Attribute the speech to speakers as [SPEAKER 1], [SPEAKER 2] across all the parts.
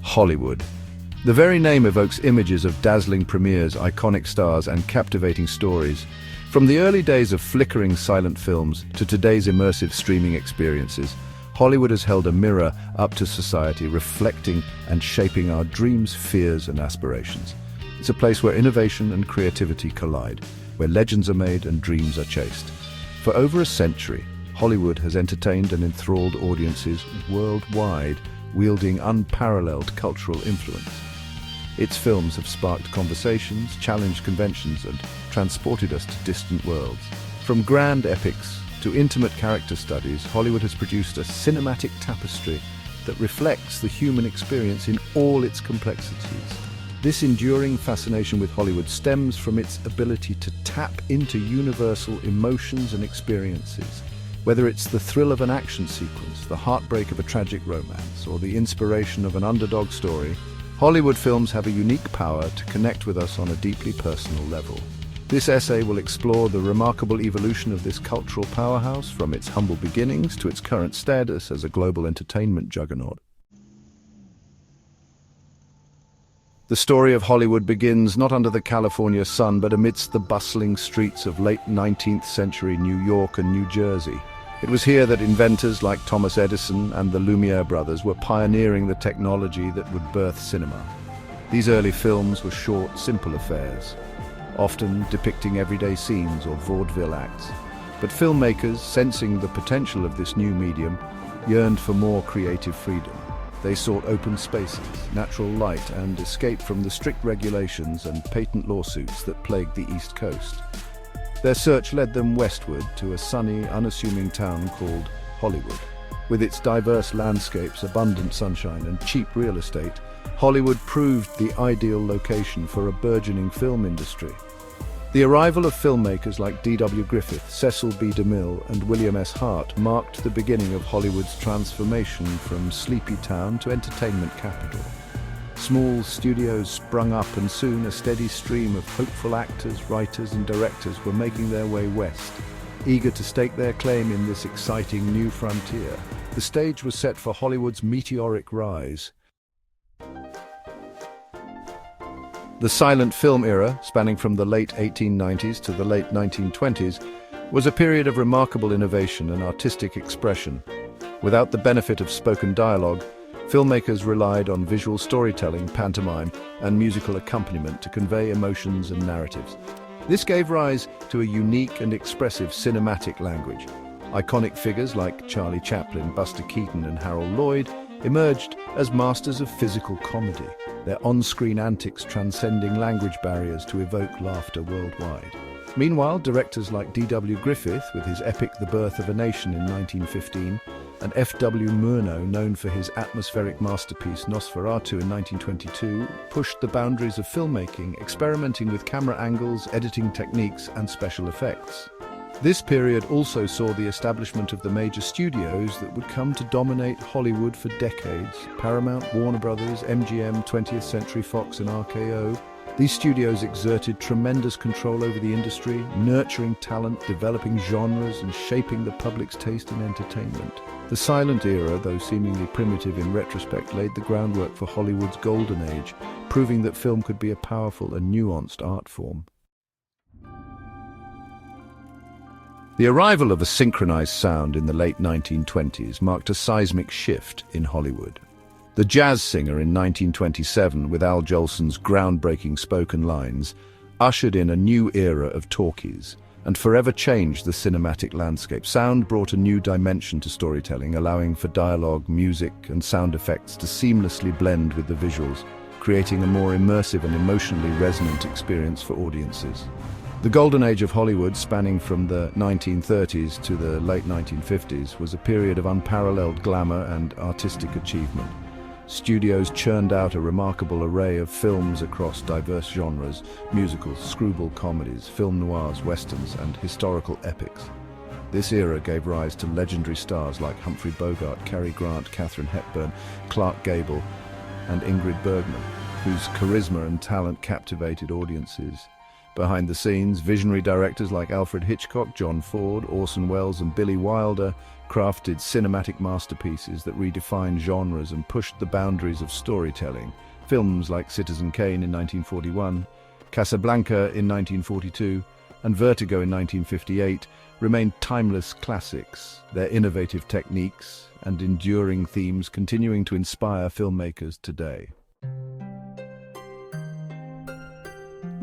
[SPEAKER 1] Hollywood. The very name evokes images of dazzling premieres, iconic stars, and captivating stories. From the early days of flickering silent films to today's immersive streaming experiences, Hollywood has held a mirror up to society, reflecting and shaping our dreams, fears, and aspirations. It's a place where innovation and creativity collide, where legends are made and dreams are chased. For over a century, Hollywood has entertained and enthralled audiences worldwide, wielding unparalleled cultural influence. Its films have sparked conversations, challenged conventions, and transported us to distant worlds. From grand epics to intimate character studies, Hollywood has produced a cinematic tapestry that reflects the human experience in all its complexities. This enduring fascination with Hollywood stems from its ability to tap into universal emotions and experiences. Whether it's the thrill of an action sequence, the heartbreak of a tragic romance, or the inspiration of an underdog story, Hollywood films have a unique power to connect with us on a deeply personal level. This essay will explore the remarkable evolution of this cultural powerhouse, from its humble beginnings to its current status as a global entertainment juggernaut. The story of Hollywood begins not under the California sun, but amidst the bustling streets of late 19th century New York and New Jersey. It was here that inventors like Thomas Edison and the Lumiere brothers were pioneering the technology that would birth cinema. These early films were short, simple affairs, often depicting everyday scenes or vaudeville acts. But filmmakers, sensing the potential of this new medium, yearned for more creative freedom. They sought open spaces, natural light, and escape from the strict regulations and patent lawsuits that plagued the East Coast. Their search led them westward to a sunny, unassuming town called Hollywood. With its diverse landscapes, abundant sunshine, and cheap real estate, Hollywood proved the ideal location for a burgeoning film industry. The arrival of filmmakers like D.W. Griffith, Cecil B. DeMille, and William S. Hart marked the beginning of Hollywood's transformation from sleepy town to entertainment capital. Small studios sprung up, and soon a steady stream of hopeful actors, writers, and directors were making their way west, eager to stake their claim in this exciting new frontier. The stage was set for Hollywood's meteoric rise. The silent film era, spanning from the late 1890s to the late 1920s, was a period of remarkable innovation and artistic expression. Without the benefit of spoken dialogue, filmmakers relied on visual storytelling, pantomime, and musical accompaniment to convey emotions and narratives. This gave rise to a unique and expressive cinematic language. Iconic figures like Charlie Chaplin, Buster Keaton, and Harold Lloyd emerged as masters of physical comedy, their on-screen antics transcending language barriers to evoke laughter worldwide. Meanwhile, directors like D.W. Griffith, with his epic The Birth of a Nation in 1915, and F.W. Murnau, known for his atmospheric masterpiece Nosferatu in 1922, pushed the boundaries of filmmaking, experimenting with camera angles, editing techniques, and special effects. This period also saw the establishment of the major studios that would come to dominate Hollywood for decades: Paramount, Warner Brothers, MGM, 20th Century Fox, and RKO. These studios exerted tremendous control over the industry, nurturing talent, developing genres, and shaping the public's taste in entertainment. The silent era, though seemingly primitive in retrospect, laid the groundwork for Hollywood's golden age, proving that film could be a powerful and nuanced art form. The arrival of a synchronized sound in the late 1920s marked a seismic shift in Hollywood. The Jazz Singer in 1927, with Al Jolson's groundbreaking spoken lines, ushered in a new era of talkies and forever changed the cinematic landscape. Sound brought a new dimension to storytelling, allowing for dialogue, music, and sound effects to seamlessly blend with the visuals, creating a more immersive and emotionally resonant experience for audiences. The golden age of Hollywood, spanning from the 1930s to the late 1950s, was a period of unparalleled glamour and artistic achievement. Studios churned out a remarkable array of films across diverse genres: musicals, screwball comedies, film noirs, westerns, and historical epics. This era gave rise to legendary stars like Humphrey Bogart, Cary Grant, Katharine Hepburn, Clark Gable, and Ingrid Bergman, whose charisma and talent captivated audiences. Behind the scenes, visionary directors like Alfred Hitchcock, John Ford, Orson Welles, and Billy Wilder crafted cinematic masterpieces that redefined genres and pushed the boundaries of storytelling. Films like Citizen Kane in 1941, Casablanca in 1942, and Vertigo in 1958 remain timeless classics, their innovative techniques and enduring themes continuing to inspire filmmakers today.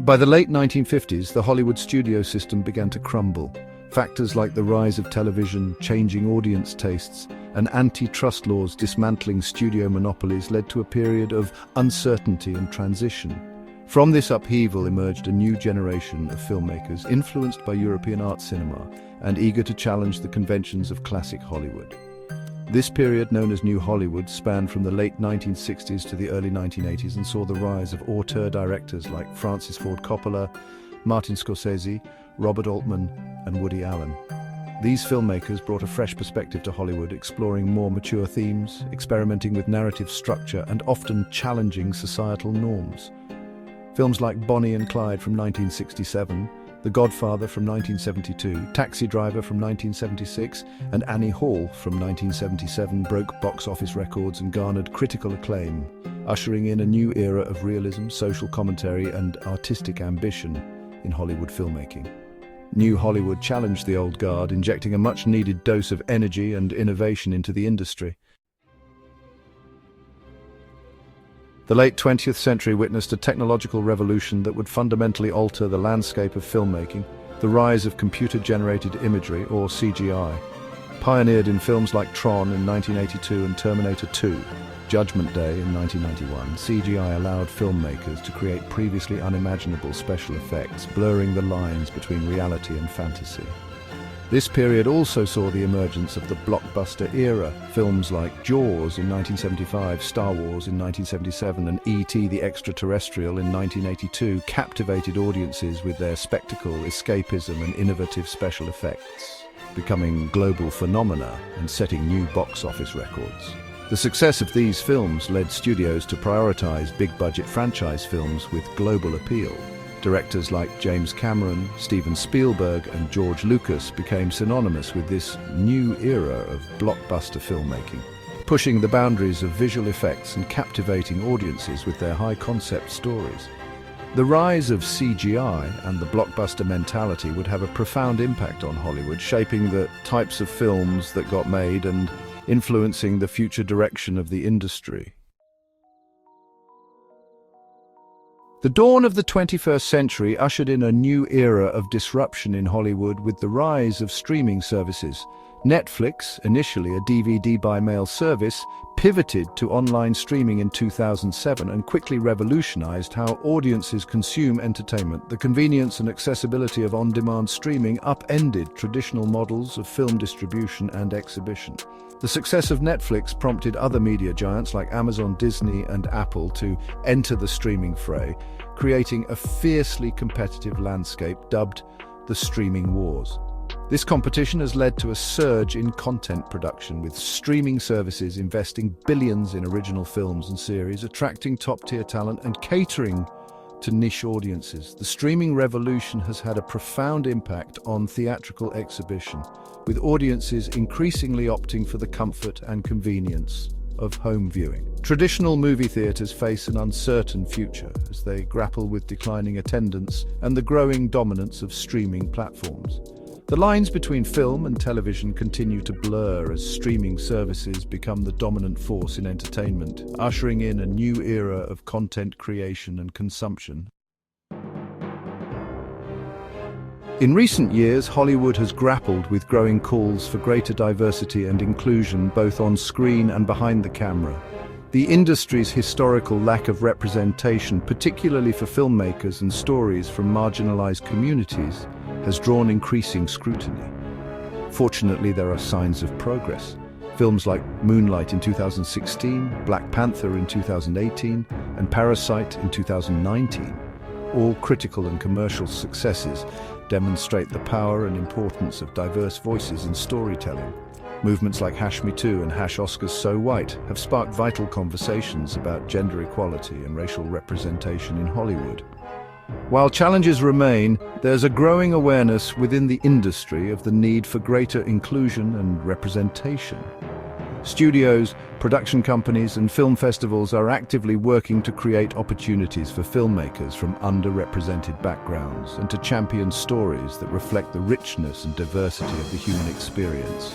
[SPEAKER 1] By the late 1950s, the Hollywood studio system began to crumble. Factors like the rise of television, changing audience tastes, and antitrust laws dismantling studio monopolies led to a period of uncertainty and transition. From this upheaval emerged a new generation of filmmakers influenced by European art cinema and eager to challenge the conventions of classic Hollywood. This period, known as New Hollywood, spanned from the late 1960s to the early 1980s and saw the rise of auteur directors like Francis Ford Coppola, Martin Scorsese, Robert Altman, and Woody Allen. These filmmakers brought a fresh perspective to Hollywood, exploring more mature themes, experimenting with narrative structure, and often challenging societal norms. Films like Bonnie and Clyde from 1967, The Godfather from 1972, Taxi Driver from 1976, and Annie Hall from 1977 broke box office records and garnered critical acclaim, ushering in a new era of realism, social commentary, and artistic ambition in Hollywood filmmaking. New Hollywood challenged the old guard, injecting a much-needed dose of energy and innovation into the industry. The late 20th century witnessed a technological revolution that would fundamentally alter the landscape of filmmaking. The rise of computer-generated imagery, or CGI, pioneered in films like Tron in 1982 and Terminator 2, Judgment Day in 1991, CGI allowed filmmakers to create previously unimaginable special effects, blurring the lines between reality and fantasy. This period also saw the emergence of the blockbuster era. Films like Jaws in 1975, Star Wars in 1977, and E.T. the Extraterrestrial in 1982 captivated audiences with their spectacle, escapism, and innovative special effects, becoming global phenomena and setting new box office records. The success of these films led studios to prioritize big-budget franchise films with global appeal. Directors like James Cameron, Steven Spielberg, and George Lucas became synonymous with this new era of blockbuster filmmaking, pushing the boundaries of visual effects and captivating audiences with their high-concept stories. The rise of CGI and the blockbuster mentality would have a profound impact on Hollywood, shaping the types of films that got made and influencing the future direction of the industry. The dawn of the 21st century ushered in a new era of disruption in Hollywood with the rise of streaming services. Netflix, initially a DVD by mail service, pivoted to online streaming in 2007 and quickly revolutionized how audiences consume entertainment. The convenience and accessibility of on-demand streaming upended traditional models of film distribution and exhibition. The success of Netflix prompted other media giants like Amazon, Disney, and Apple to enter the streaming fray, creating a fiercely competitive landscape dubbed the streaming wars. This competition has led to a surge in content production, with streaming services investing billions in original films and series, attracting top-tier talent and catering to niche audiences. The streaming revolution has had a profound impact on theatrical exhibition, with audiences increasingly opting for the comfort and convenience of home viewing. Traditional movie theaters face an uncertain future as they grapple with declining attendance and the growing dominance of streaming platforms. The lines between film and television continue to blur as streaming services become the dominant force in entertainment, ushering in a new era of content creation and consumption. In recent years, Hollywood has grappled with growing calls for greater diversity and inclusion both on screen and behind the camera. The industry's historical lack of representation, particularly for filmmakers and stories from marginalized communities, has drawn increasing scrutiny. Fortunately, there are signs of progress. Films like Moonlight in 2016, Black Panther in 2018, and Parasite in 2019, all critical and commercial successes, demonstrate the power and importance of diverse voices in storytelling. Movements like #MeToo and #OscarsSoWhite have sparked vital conversations about gender equality and racial representation in Hollywood. While challenges remain, there's a growing awareness within the industry of the need for greater inclusion and representation. Studios, production companies, and film festivals are actively working to create opportunities for filmmakers from underrepresented backgrounds and to champion stories that reflect the richness and diversity of the human experience.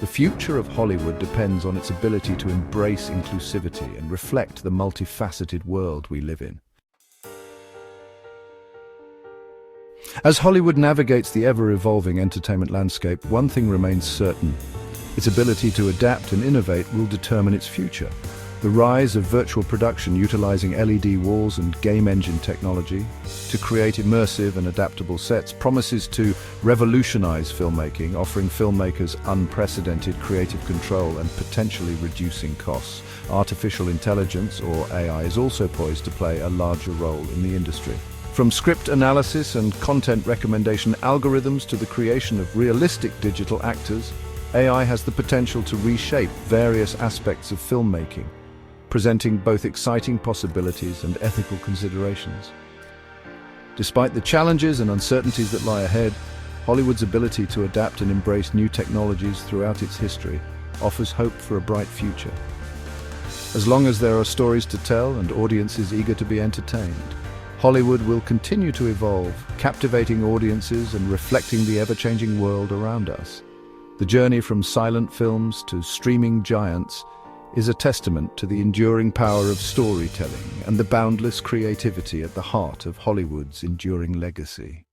[SPEAKER 1] The future of Hollywood depends on its ability to embrace inclusivity and reflect the multifaceted world we live in. As Hollywood navigates the ever-evolving entertainment landscape, one thing remains certain. Its ability to adapt and innovate will determine its future. The rise of virtual production utilizing LED walls and game engine technology to create immersive and adaptable sets promises to revolutionize filmmaking, offering filmmakers unprecedented creative control and potentially reducing costs. Artificial intelligence, or AI, is also poised to play a larger role in the industry. From script analysis and content recommendation algorithms to the creation of realistic digital actors, AI has the potential to reshape various aspects of filmmaking, presenting both exciting possibilities and ethical considerations. Despite the challenges and uncertainties that lie ahead, Hollywood's ability to adapt and embrace new technologies throughout its history offers hope for a bright future. As long as there are stories to tell and audiences eager to be entertained, Hollywood will continue to evolve, captivating audiences and reflecting the ever-changing world around us. The journey from silent films to streaming giants is a testament to the enduring power of storytelling and the boundless creativity at the heart of Hollywood's enduring legacy.